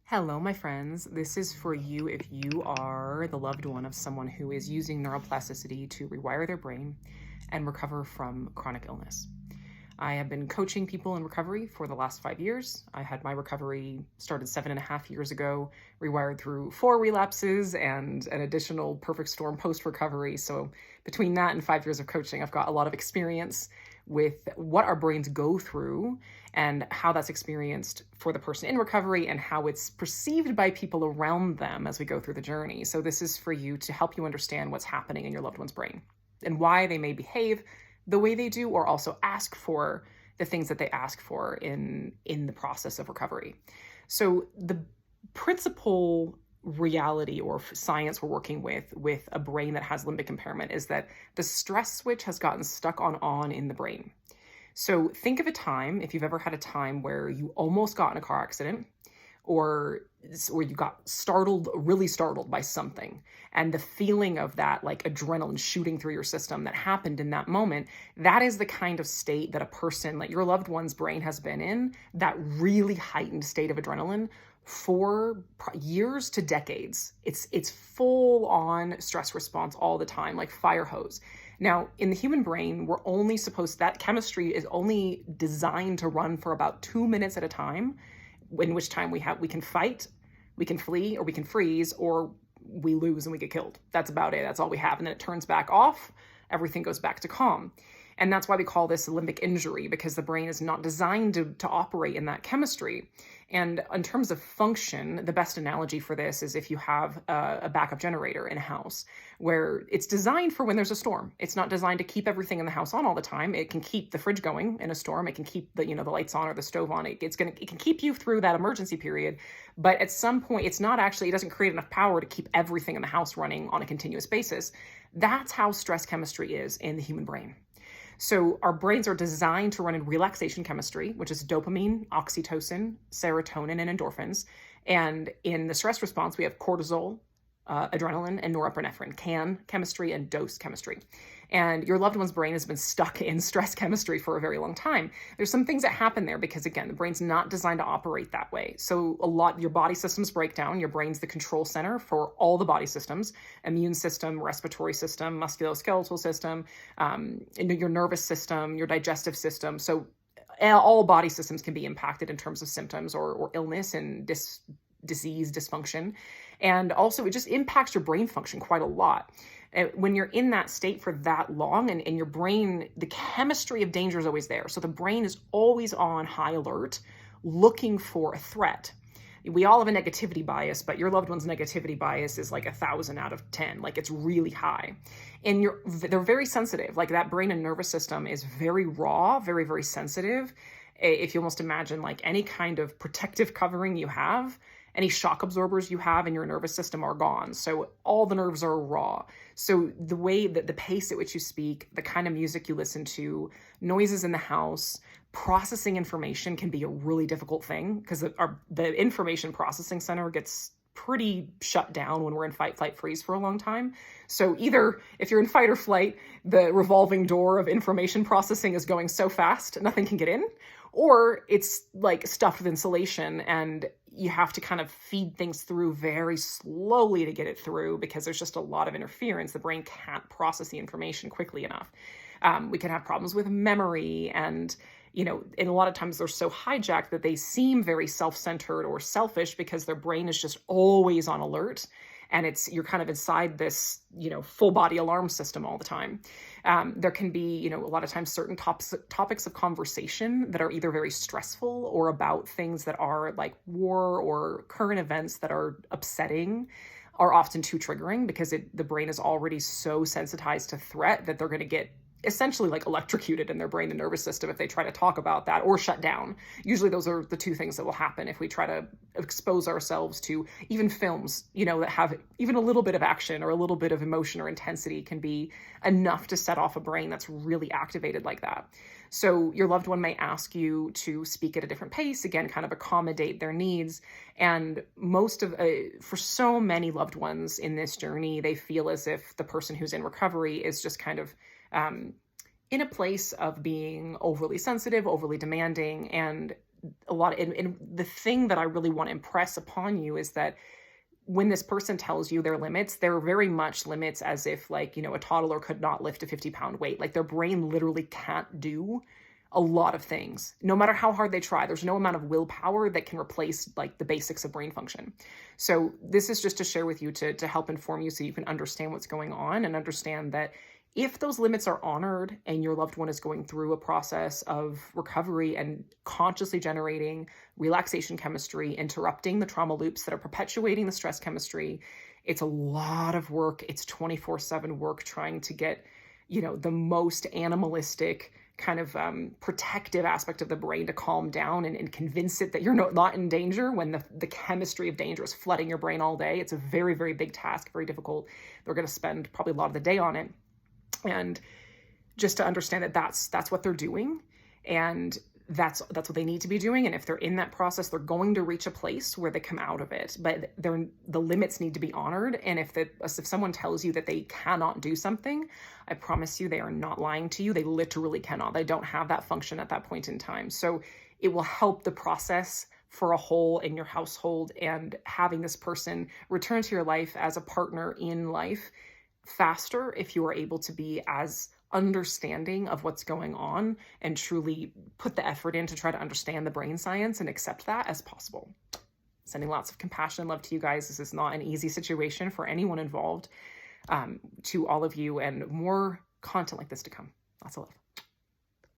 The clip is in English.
Hello, my friends. This is for you if you are the loved one of someone who is using neuroplasticity to rewire their brain and recover from chronic illness. I have been coaching people in recovery for the last 5 years. I had my recovery started 7.5 years ago, rewired through 4 relapses and an additional perfect storm post-recovery. So between that and 5 years of coaching, I've got a lot of experience with what our brains go through and how that's experienced for the person in recovery and how it's perceived by people around them as we go through the journey. So this is for you to help you understand what's happening in your loved one's brain and why they may behave the way they do, or also ask for the things that they ask for in the process of recovery. So the principal reality or science we're working with a brain that has limbic impairment is that the stress switch has gotten stuck on in the brain. So think of a time, if you've ever had a time where you almost got in a car accident, or you got really startled by something, and the feeling of that, like adrenaline shooting through your system that happened in that moment, that is the kind of state that a person, like your loved one's brain, has been in, that really heightened state of adrenaline for years to decades. It's full on stress response all the time, like fire hose. Now, in the human brain, that chemistry is only designed to run for about 2 minutes at a time, in which time we can fight, we can flee, or we can freeze, or we lose and we get killed. That's about it. That's all we have. And then it turns back off. Everything goes back to calm. And that's why we call this a limbic injury, because the brain is not designed to operate in that chemistry. And in terms of function, the best analogy for this is if you have a backup generator in a house, where it's designed for when there's a storm. It's not designed to keep everything in the house on all the time. It can keep the fridge going in a storm. It can keep the lights on or the stove on. It can keep you through that emergency period. But at some point, it doesn't create enough power to keep everything in the house running on a continuous basis. That's how stress chemistry is in the human brain. So our brains are designed to run in relaxation chemistry, which is dopamine, oxytocin, serotonin, and endorphins. And in the stress response, we have cortisol, adrenaline, and norepinephrine, CAN chemistry, and dose chemistry. And your loved one's brain has been stuck in stress chemistry for a very long time. There's some things that happen there because, again, the brain's not designed to operate that way. So your body systems break down. Your brain's the control center for all the body systems: immune system, respiratory system, musculoskeletal system, your nervous system, your digestive system. So all body systems can be impacted in terms of symptoms or illness and disease, dysfunction. And also it just impacts your brain function quite a lot. When you're in that state for that long, and your brain, the chemistry of danger is always there. So the brain is always on high alert, looking for a threat. We all have a negativity bias, but your loved one's negativity bias is like 1,000 out of 10. Like, it's really high. And they're very sensitive. Like, that brain and nervous system is very raw, very, very sensitive. If you almost imagine like any kind of protective covering you have, any shock absorbers you have in your nervous system are gone. So all the nerves are raw. So the way that the pace at which you speak, the kind of music you listen to, noises in the house, processing information can be a really difficult thing, because the information processing center gets pretty shut down when we're in fight, flight, freeze for a long time. So either if you're in fight or flight, the revolving door of information processing is going so fast, nothing can get in, or it's like stuffed with insulation and you have to kind of feed things through very slowly to get it through, because there's just a lot of interference. The brain can't process the information quickly enough. We can have problems with memory, and a lot of times they're so hijacked that they seem very self-centered or selfish, because their brain is just always on alert. And you're kind of inside this, full body alarm system all the time. There can be, a lot of times certain topics of conversation that are either very stressful or about things that are like war or current events that are upsetting, are often too triggering, because the brain is already so sensitized to threat that they're going to get essentially like electrocuted in their brain and nervous system if they try to talk about that, or shut down. Usually those are the two things that will happen if we try to expose ourselves to even films, that have even a little bit of action or a little bit of emotion or intensity, can be enough to set off a brain that's really activated like that. So your loved one may ask you to speak at a different pace, again, kind of accommodate their needs. And for so many loved ones in this journey, they feel as if the person who's in recovery is just kind of in a place of being overly sensitive, overly demanding, and and the thing that I really want to impress upon you is that when this person tells you their limits, they're very much limits as if, like, you know, a toddler could not lift a 50-pound weight. Like, their brain literally can't do a lot of things, no matter how hard they try. There's no amount of willpower that can replace like the basics of brain function. So this is just to share with you to help inform you so you can understand what's going on and understand that if those limits are honored and your loved one is going through a process of recovery and consciously generating relaxation chemistry, interrupting the trauma loops that are perpetuating the stress chemistry, it's a lot of work. It's 24/7 work trying to get, you know, the most animalistic kind of protective aspect of the brain to calm down and convince it that you're not in danger when the chemistry of danger is flooding your brain all day. It's a very, very big task, very difficult. They're going to spend probably a lot of the day on it. And just to understand that that's what they're doing, and that's what they need to be doing. And if they're in that process, they're going to reach a place where they come out of it, but the limits need to be honored. And if someone tells you that they cannot do something, I promise you they are not lying to you. They literally cannot. They don't have that function at that point in time. So it will help the process for a whole in your household, and having this person return to your life as a partner in life faster if you are able to be as understanding of what's going on and truly put the effort in to try to understand the brain science and accept that as possible. Sending lots of compassion and love to you guys. This is not an easy situation for anyone involved. To all of you, and more content like this to come. Lots of love.